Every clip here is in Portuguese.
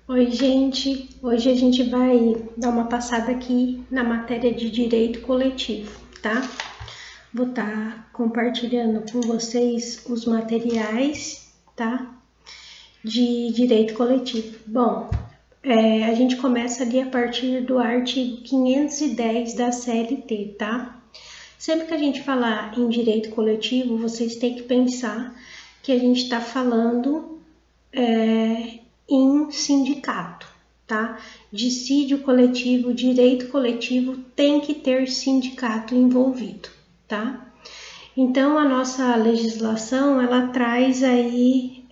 Oi, gente! Hoje a gente vai dar uma passada aqui na matéria de direito coletivo, tá? Vou estar compartilhando com vocês os materiais, tá? De direito coletivo. Bom, a gente começa ali a partir do artigo 510 da CLT, tá? Sempre que a gente falar em direito coletivo, vocês têm que pensar que a gente está falando em sindicato, tá? Dissídio coletivo, direito coletivo tem que ter sindicato envolvido, tá? Então a nossa legislação ela traz aí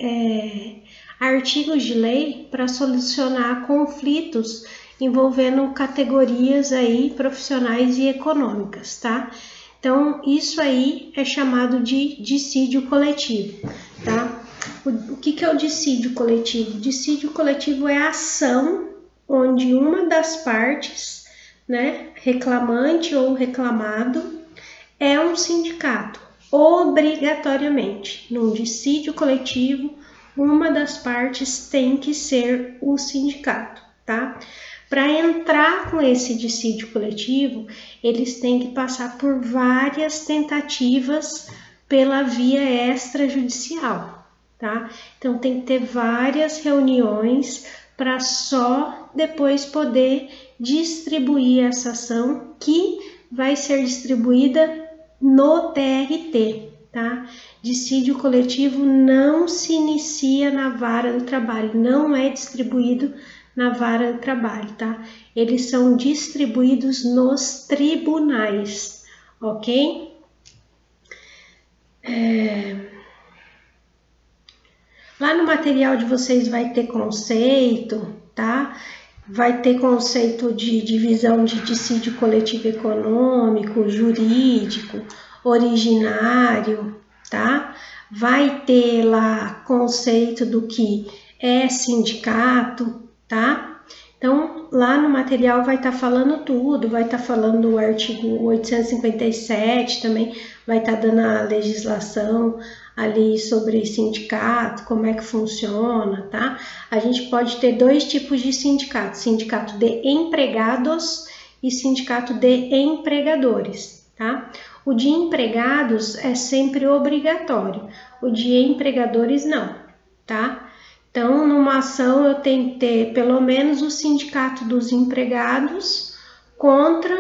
artigos de lei para solucionar conflitos envolvendo categorias aí profissionais e econômicas, tá? Então isso aí é chamado de dissídio coletivo, tá? O que é o dissídio coletivo? Dissídio coletivo é a ação onde uma das partes, né, reclamante ou reclamado, é um sindicato, obrigatoriamente. Num dissídio coletivo, uma das partes tem que ser o sindicato, tá? Para entrar com esse dissídio coletivo, eles têm que passar por várias tentativas pela via extrajudicial. Tá? Então tem que ter várias reuniões para só depois poder distribuir essa ação que vai ser distribuída no TRT, tá? Dissídio coletivo não se inicia na vara do trabalho, não é distribuído na vara do trabalho, tá? Eles são distribuídos nos tribunais, ok? Lá no material de vocês vai ter conceito, tá? Vai ter conceito de divisão de dissídio coletivo econômico, jurídico, originário, tá? Vai ter lá conceito do que é sindicato, tá? Então, lá no material vai estar falando tudo, vai estar falando o artigo 857 também, vai estar dando a legislação ali sobre sindicato, como é que funciona, tá? A gente pode ter dois tipos de sindicato, sindicato de empregados e sindicato de empregadores, tá? O de empregados é sempre obrigatório, o de empregadores não, tá? Então, numa ação eu tenho que ter pelo menos o sindicato dos empregados contra,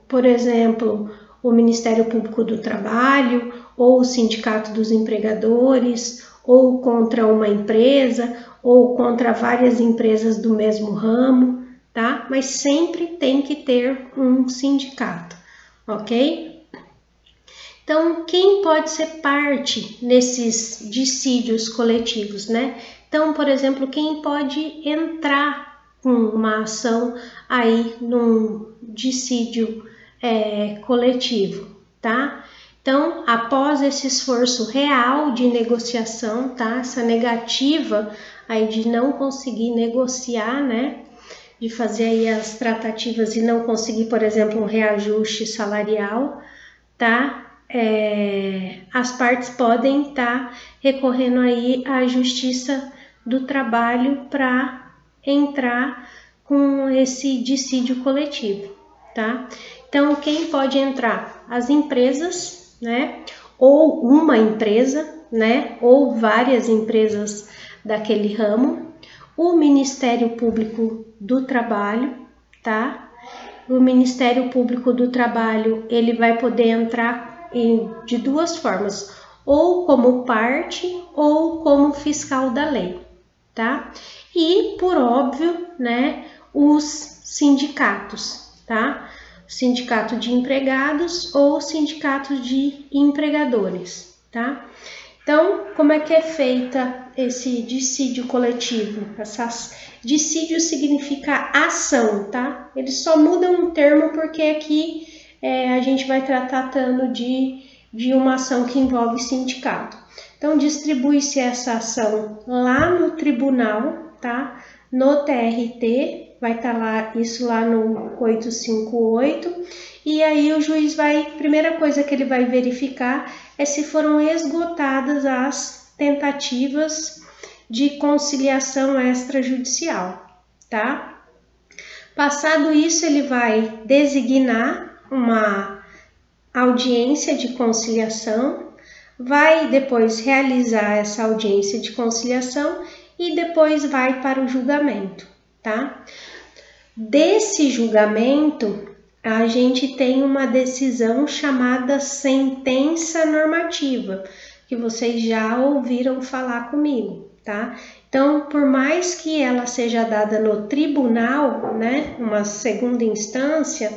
por exemplo, o Ministério Público do Trabalho, ou o Sindicato dos Empregadores, ou contra uma empresa, ou contra várias empresas do mesmo ramo, tá? Mas sempre tem que ter um sindicato, ok? Então, quem pode ser parte nesses dissídios coletivos, né? Então, por exemplo, quem pode entrar com uma ação aí num dissídio coletivo, tá? Então, após esse esforço real de negociação, tá? Essa negativa aí de não conseguir negociar, né? De fazer aí as tratativas e não conseguir, por exemplo, um reajuste salarial, tá? As partes podem estar recorrendo aí à Justiça do Trabalho para entrar com esse dissídio coletivo, tá? Então, quem pode entrar? As empresas, né? Ou uma empresa, né? Ou várias empresas daquele ramo. O Ministério Público do Trabalho, tá? O Ministério Público do Trabalho, ele vai poder entrar de duas formas, ou como parte ou como fiscal da lei, tá? E, por óbvio, né, os sindicatos, tá? Sindicato de empregados ou sindicato de empregadores, tá? Então, como é que é feita esse dissídio coletivo? Dissídio significa ação, tá? Eles só mudam um termo porque aqui a gente vai estar tratando de uma ação que envolve sindicato. Então, distribui-se essa ação lá no tribunal, tá? No TRT, vai estar lá, isso lá no 858, e aí o juiz vai, primeira coisa que ele vai verificar é se foram esgotadas as tentativas de conciliação extrajudicial, tá? Passado isso, ele vai designar uma audiência de conciliação, vai depois realizar essa audiência de conciliação e depois vai para o julgamento, tá? Desse julgamento, a gente tem uma decisão chamada sentença normativa, que vocês já ouviram falar comigo, tá? Então, por mais que ela seja dada no tribunal, né, uma segunda instância,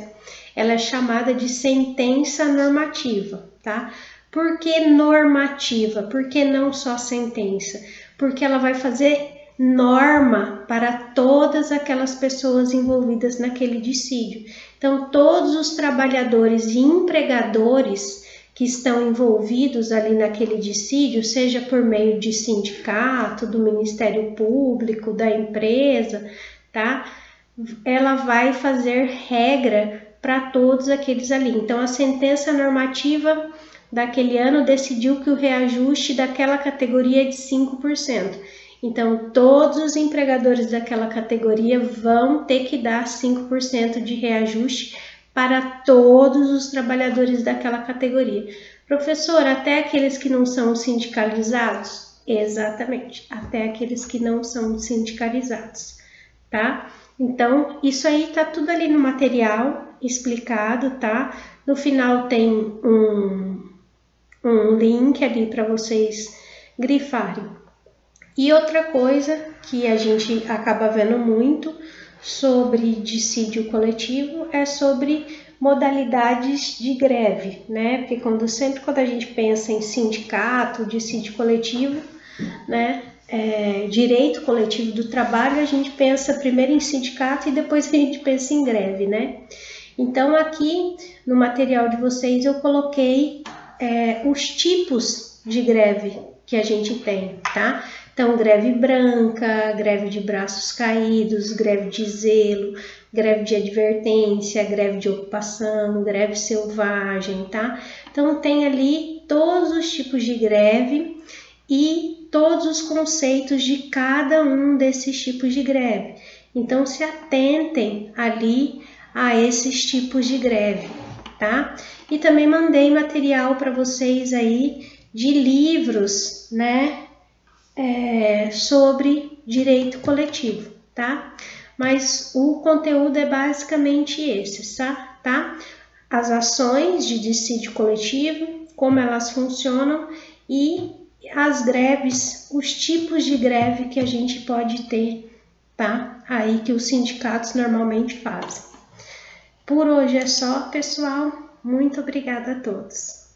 ela é chamada de sentença normativa, tá? Por que normativa? Por que não só sentença? Porque ela vai fazer norma para todas aquelas pessoas envolvidas naquele dissídio. Então, todos os trabalhadores e empregadores que estão envolvidos ali naquele dissídio, seja por meio de sindicato, do Ministério Público, da empresa, tá? Ela vai fazer regra para todos aqueles ali. Então, a sentença normativa daquele ano decidiu que o reajuste daquela categoria é de 5%. Então, todos os empregadores daquela categoria vão ter que dar 5% de reajuste para todos os trabalhadores daquela categoria. Professor, até aqueles que não são sindicalizados? Exatamente, até aqueles que não são sindicalizados, tá? Então, isso aí tá tudo ali no material explicado, tá? No final tem um link ali para vocês grifarem. E outra coisa que a gente acaba vendo muito sobre dissídio coletivo é sobre modalidades de greve, né? Porque sempre quando a gente pensa em sindicato, dissídio coletivo, né? Direito coletivo do trabalho, a gente pensa primeiro em sindicato e depois a gente pensa em greve, né? Então aqui no material de vocês eu coloquei os tipos de greve que a gente tem, tá? Então, greve branca, greve de braços caídos, greve de zelo, greve de advertência, greve de ocupação, greve selvagem, tá? Então, tem ali todos os tipos de greve e todos os conceitos de cada um desses tipos de greve. Então, se atentem ali a esses tipos de greve, tá? E também mandei material para vocês aí de livros, né? Sobre direito coletivo, tá? Mas o conteúdo é basicamente esse, tá? As ações de dissídio coletivo, como elas funcionam e as greves, os tipos de greve que a gente pode ter, tá? Aí que os sindicatos normalmente fazem. Por hoje é só, pessoal. Muito obrigada a todos.